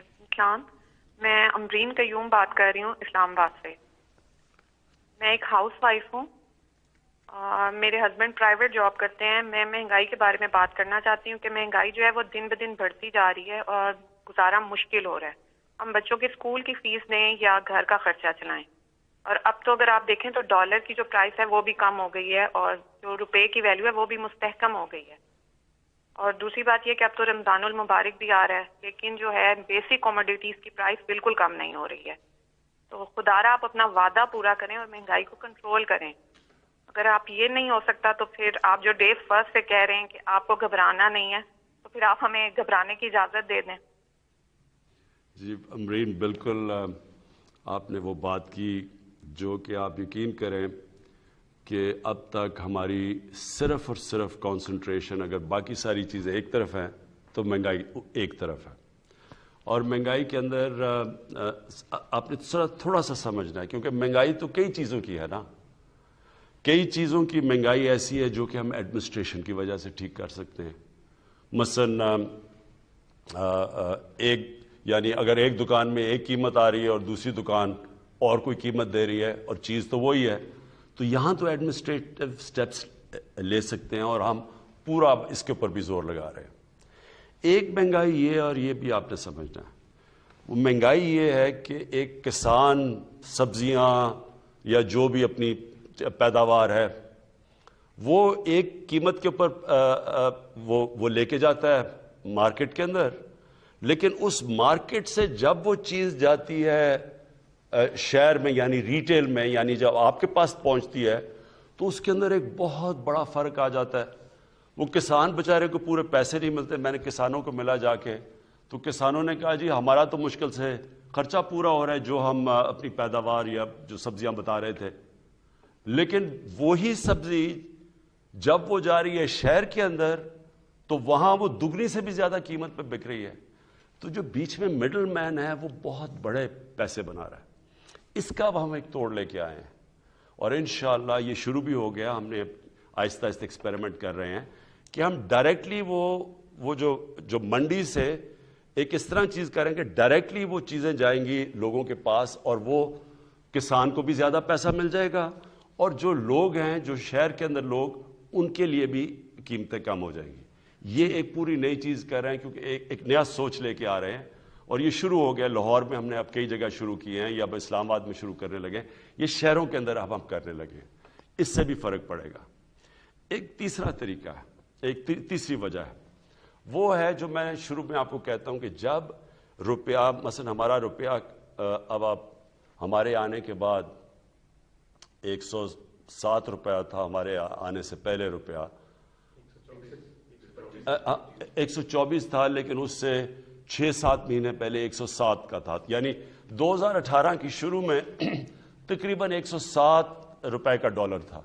وعلیکم السلام. میں امرین قیوم بات کر رہی ہوں اسلام آباد سے. میں ایک ہاؤس وائف ہوں. میرے ہسبینڈ پرائیویٹ جاب کرتے ہیں. میں مہنگائی کے بارے میں بات کرنا چاہتی ہوں کہ مہنگائی جو ہے وہ دن بدن بڑھتی جا رہی ہے اور گزارا مشکل ہو رہا ہے. ہم بچوں کے اسکول کی فیس دیں یا گھر کا خرچہ چلائیں. اور اب تو اگر آپ دیکھیں تو ڈالر کی جو پرائس ہے وہ بھی کم ہو گئی ہے اور جو روپے کی ویلیو ہے وہ بھی مستحکم ہو گئی ہے. اور دوسری بات یہ کہ اب تو رمضان المبارک بھی آ رہا ہے, لیکن جو ہے بیسک کوموڈیٹیز کی پرائس بالکل کم نہیں ہو رہی ہے. تو خدارا آپ اپنا وعدہ پورا کریں اور مہنگائی کو کنٹرول کریں. اگر آپ یہ نہیں ہو سکتا تو پھر آپ جو ڈے فرسٹ سے کہہ رہے ہیں کہ آپ کو گھبرانا نہیں ہے, تو پھر آپ ہمیں گھبرانے کی اجازت دے دیں. جی امرین, بالکل آپ نے وہ بات کی جو کہ آپ یقین کریں کہ اب تک ہماری صرف اور صرف کانسنٹریشن اگر باقی ساری چیزیں ایک طرف ہیں تو مہنگائی ایک طرف ہے. اور مہنگائی کے اندر آپ نے تھوڑا سا سمجھنا ہے, کیونکہ مہنگائی تو کئی چیزوں کی ہے نا. کئی چیزوں کی مہنگائی ایسی ہے جو کہ ہم ایڈمنسٹریشن کی وجہ سے ٹھیک کر سکتے ہیں. مثلا یعنی اگر ایک دکان میں ایک قیمت آ رہی ہے اور دوسری دکان اور کوئی قیمت دے رہی ہے اور چیز تو وہی ہے, تو یہاں تو ایڈمنسٹریٹو سٹیپس لے سکتے ہیں اور ہم پورا اس کے اوپر بھی زور لگا رہے ہیں. ایک مہنگائی یہ, اور یہ بھی آپ نے سمجھنا ہے, وہ مہنگائی یہ ہے کہ ایک کسان سبزیاں یا جو بھی اپنی پیداوار ہے وہ ایک قیمت کے اوپر وہ لے کے جاتا ہے مارکیٹ کے اندر, لیکن اس مارکیٹ سے جب وہ چیز جاتی ہے شہر میں یعنی ریٹیل میں, یعنی جب آپ کے پاس پہنچتی ہے تو اس کے اندر ایک بہت بڑا فرق آ جاتا ہے. وہ کسان بیچارے کو پورے پیسے نہیں ملتے. میں نے کسانوں کو ملا جا کے, تو کسانوں نے کہا جی ہمارا تو مشکل سے خرچہ پورا ہو رہا ہے جو ہم اپنی پیداوار یا جو سبزیاں بتا رہے تھے, لیکن وہی سبزی جب وہ جا رہی ہے شہر کے اندر تو وہاں وہ دگنی سے بھی زیادہ قیمت پہ بک رہی ہے. تو جو بیچ میں مڈل مین ہے وہ بہت بڑے پیسے بنا رہا ہے. اس کا اب ہم ایک توڑ لے کے آئے ہیں اور انشاءاللہ یہ شروع بھی ہو گیا. ہم نے آہستہ آہستہ ایکسپیریمنٹ کر رہے ہیں کہ ہم ڈائریکٹلی وہ جو منڈی سے ایک اس طرح چیز کریں کہ ڈائریکٹلی وہ چیزیں جائیں گی لوگوں کے پاس اور وہ کسان کو بھی زیادہ پیسہ مل جائے گا اور جو لوگ ہیں جو شہر کے اندر لوگ ان کے لیے بھی قیمتیں کم ہو جائیں گی. یہ ایک پوری نئی چیز کر رہے ہیں کیونکہ ایک نیا سوچ لے کے آ رہے ہیں اور یہ شروع ہو گیا. لاہور میں ہم نے اب کئی جگہ شروع کیے ہیں یا اب اسلام آباد میں شروع کرنے لگے. یہ شہروں کے اندر اب ہم کرنے لگے, اس سے بھی فرق پڑے گا. ایک تیسرا طریقہ ہے, ایک تیسری وجہ ہے, وہ ہے جو میں شروع میں آپ کو کہتا ہوں کہ جب روپیہ مثلا ہمارا روپیہ اب آپ ہمارے آنے کے بعد 107 روپیہ تھا, ہمارے آنے سے پہلے روپیہ 124 تھا, لیکن اس سے 6-7 مہینے پہلے 107 کا تھا. یعنی 2018 کی شروع میں تقریباً 107 روپے کا ڈالر تھا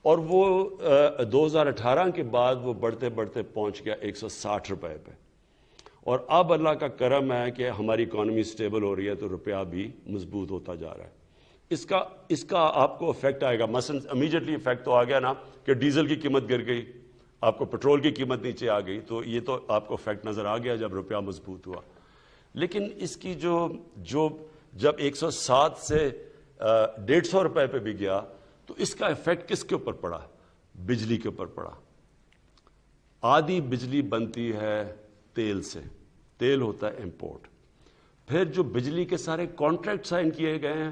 اور وہ 2018 کے بعد وہ بڑھتے بڑھتے پہنچ گیا 160 روپے پہ. اور اب اللہ کا کرم ہے کہ ہماری اکانومی سٹیبل ہو رہی ہے تو روپیہ بھی مضبوط ہوتا جا رہا ہے. اس کا آپ کو افیکٹ آئے گا. مثلا امیجیٹلی افیکٹ تو آ گیا نا کہ ڈیزل کی قیمت گر گئی, آپ کو پیٹرول کی قیمت نیچے آ گئی, تو یہ تو آپ کو افیکٹ نظر آ گیا جب روپیہ مضبوط ہوا. لیکن اس کی جب 107 سے 150 روپے پہ بھی گیا تو اس کا افیکٹ کس کے اوپر پڑا؟ بجلی کے اوپر پڑا. آدھی بجلی بنتی ہے تیل سے, تیل ہوتا ہے امپورٹ. پھر جو بجلی کے سارے کانٹریکٹ سائن کیے گئے ہیں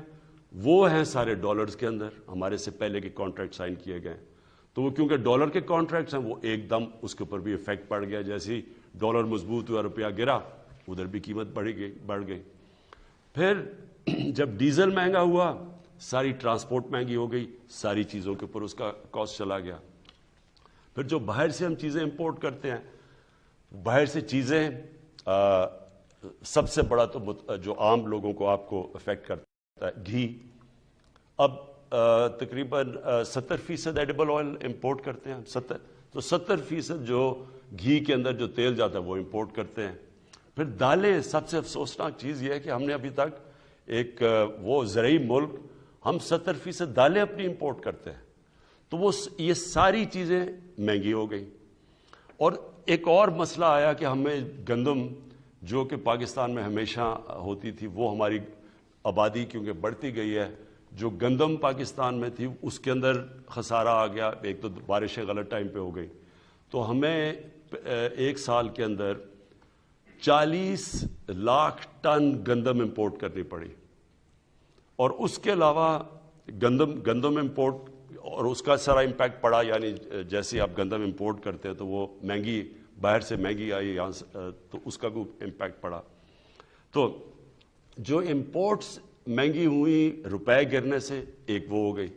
وہ ہیں سارے ڈالرز کے اندر, ہمارے سے پہلے کے کانٹریکٹ سائن کیے گئے ہیں. تو وہ کیونکہ ڈالر کے کانٹریکٹس ہیں وہ ایک دم اس کے اوپر بھی افیکٹ پڑ گیا. جیسے ہی ڈالر مضبوط ہوا روپیہ گرا ادھر بھی قیمت بڑھ گئی. پھر جب ڈیزل مہنگا ہوا ساری ٹرانسپورٹ مہنگی ہو گئی, ساری چیزوں کے اوپر اس کا کاسٹ چلا گیا. پھر جو باہر سے ہم چیزیں امپورٹ کرتے ہیں, باہر سے چیزیں سب سے بڑا تو جو عام لوگوں کو آپ کو افیکٹ کرتا ہے گھی. اب تقریباً 70% ایڈیبل آئل امپورٹ کرتے ہیں ہم. تو 70% جو گھی کے اندر جو تیل جاتا ہے وہ امپورٹ کرتے ہیں. پھر دالیں, سب سے افسوسناک چیز یہ ہے کہ ہم نے ابھی تک ایک وہ زرعی ملک, ہم 70% دالیں اپنی امپورٹ کرتے ہیں. تو یہ ساری چیزیں مہنگی ہو گئی. اور ایک اور مسئلہ آیا کہ ہمیں گندم جو کہ پاکستان میں ہمیشہ ہوتی تھی، وہ ہماری آبادی کیونکہ بڑھتی گئی ہے، جو گندم پاکستان میں تھی اس کے اندر خسارہ آ گیا، ایک تو بارشیں غلط ٹائم پہ ہو گئی، تو ہمیں ایک سال کے اندر 40 لاکھ ٹن گندم امپورٹ کرنی پڑی، اور اس کے علاوہ گندم امپورٹ اور اس کا سارا امپیکٹ پڑا، یعنی جیسے آپ گندم امپورٹ کرتے ہیں تو وہ مہنگی، باہر سے مہنگی آئی یہاں سے، تو اس کا کوئی امپیکٹ پڑا. تو جو امپورٹس مہنگی ہوئی روپے گرنے سے، ایک وہ ہو گئی.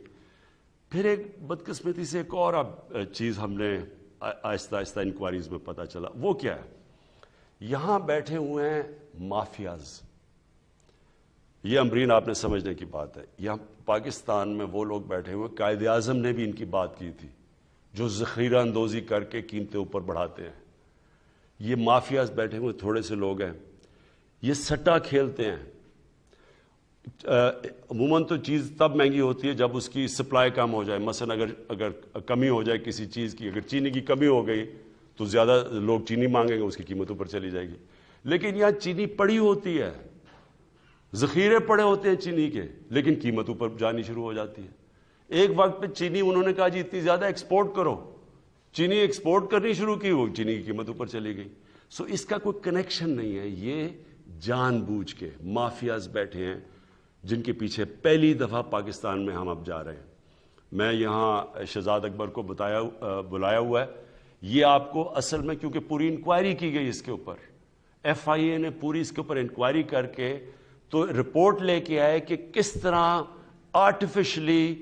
پھر ایک بدقسمتی سے ایک اور اب چیز ہم نے آہستہ آہستہ انکوائریز میں پتہ چلا، وہ کیا ہے؟ یہاں بیٹھے ہوئے ہیں مافیاز. یہ امرین آپ نے سمجھنے کی بات ہے. یہاں پاکستان میں وہ لوگ بیٹھے ہوئے، قائد اعظم نے بھی ان کی بات کی تھی، جو ذخیرہ اندوزی کر کے قیمتیں اوپر بڑھاتے ہیں. یہ مافیاز بیٹھے ہوئے تھوڑے سے لوگ ہیں، یہ سٹا کھیلتے ہیں. عموماً تو چیز تب مہنگی ہوتی ہے جب اس کی سپلائی کم ہو جائے. مثلا اگر کمی ہو جائے کسی چیز کی، اگر چینی کی کمی ہو گئی تو زیادہ لوگ چینی مانگیں گے، اس کی قیمت اوپر چلی جائے گی. لیکن یہاں چینی پڑی ہوتی ہے، ذخیرے پڑے ہوتے ہیں چینی کے، لیکن قیمت اوپر جانی شروع ہو جاتی ہے. ایک وقت پہ چینی انہوں نے کہا جی اتنی زیادہ ایکسپورٹ کرو، چینی ایکسپورٹ کرنی شروع کی، وہ چینی کی قیمت اوپر چلی گئی. سو اس کا کوئی کنیکشن نہیں ہے. یہ جان بوجھ کے مافیاز بیٹھے ہیں جن کے پیچھے پہلی دفعہ پاکستان میں ہم اب جا رہے ہیں. میں یہاں شہزاد اکبر کو بلایا ہوا ہے. یہ آپ کو اصل میں، کیونکہ پوری انکوائری کی گئی اس کے اوپر، ایف آئی اے نے پوری اس کے اوپر انکوائری کر کے تو رپورٹ لے کے آئے کہ کس طرح آرٹیفیشلی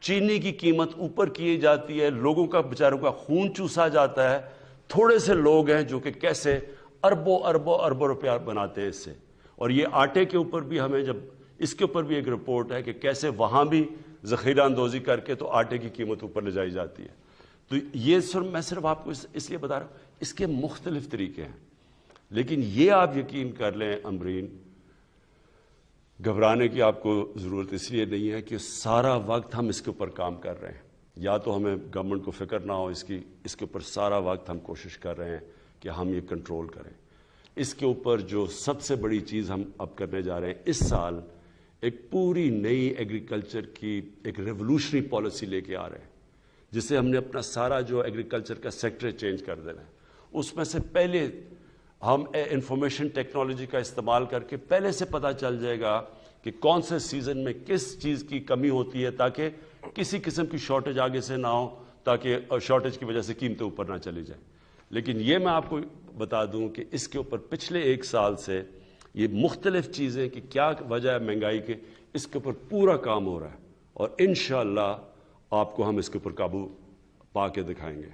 چینی کی قیمت اوپر کی جاتی ہے، لوگوں کا بیچاروں کا خون چوسا جاتا ہے. تھوڑے سے لوگ ہیں جو کہ کیسے اربوں اربوں اربوں روپیہ بناتے ہیں اس سے. اور یہ آٹے کے اوپر بھی ہمیں جب اس کے اوپر بھی ایک رپورٹ ہے کہ کیسے وہاں بھی ذخیرہ اندوزی کر کے تو آٹے کی قیمت اوپر لے جائی جاتی ہے. تو یہ میں صرف آپ کو اس لیے بتا رہا ہوں، اس کے مختلف طریقے ہیں. لیکن یہ آپ یقین کر لیں امرین، گھبرانے کی آپ کو ضرورت اس لیے نہیں ہے کہ سارا وقت ہم اس کے اوپر کام کر رہے ہیں. یا تو ہمیں گورنمنٹ کو فکر نہ ہو اس کے اوپر سارا وقت ہم کوشش کر رہے ہیں کہ ہم یہ کنٹرول کریں. اس کے اوپر جو سب سے بڑی چیز ہم اب کرنے جا رہے ہیں، اس سال ایک پوری نئی ایگریکلچر کی ایک ریولوشنری پالیسی لے کے آ رہے ہیں، جس سے ہم نے اپنا سارا جو ایگریکلچر کا سیکٹر چینج کر دینا ہے. اس میں سے پہلے ہم انفارمیشن ٹیکنالوجی کا استعمال کر کے پہلے سے پتہ چل جائے گا کہ کون سے سیزن میں کس چیز کی کمی ہوتی ہے، تاکہ کسی قسم کی شارٹیج آگے سے نہ ہو، تاکہ شارٹیج کی وجہ سے قیمتیں اوپر نہ چلی جائیں. لیکن یہ میں آپ کو بتا دوں کہ اس کے اوپر پچھلے ایک سال سے یہ مختلف چیزیں کہ کیا وجہ ہے مہنگائی کے، اس کے اوپر پورا کام ہو رہا ہے، اور انشاءاللہ آپ کو ہم اس کے اوپر قابو پا کے دکھائیں گے.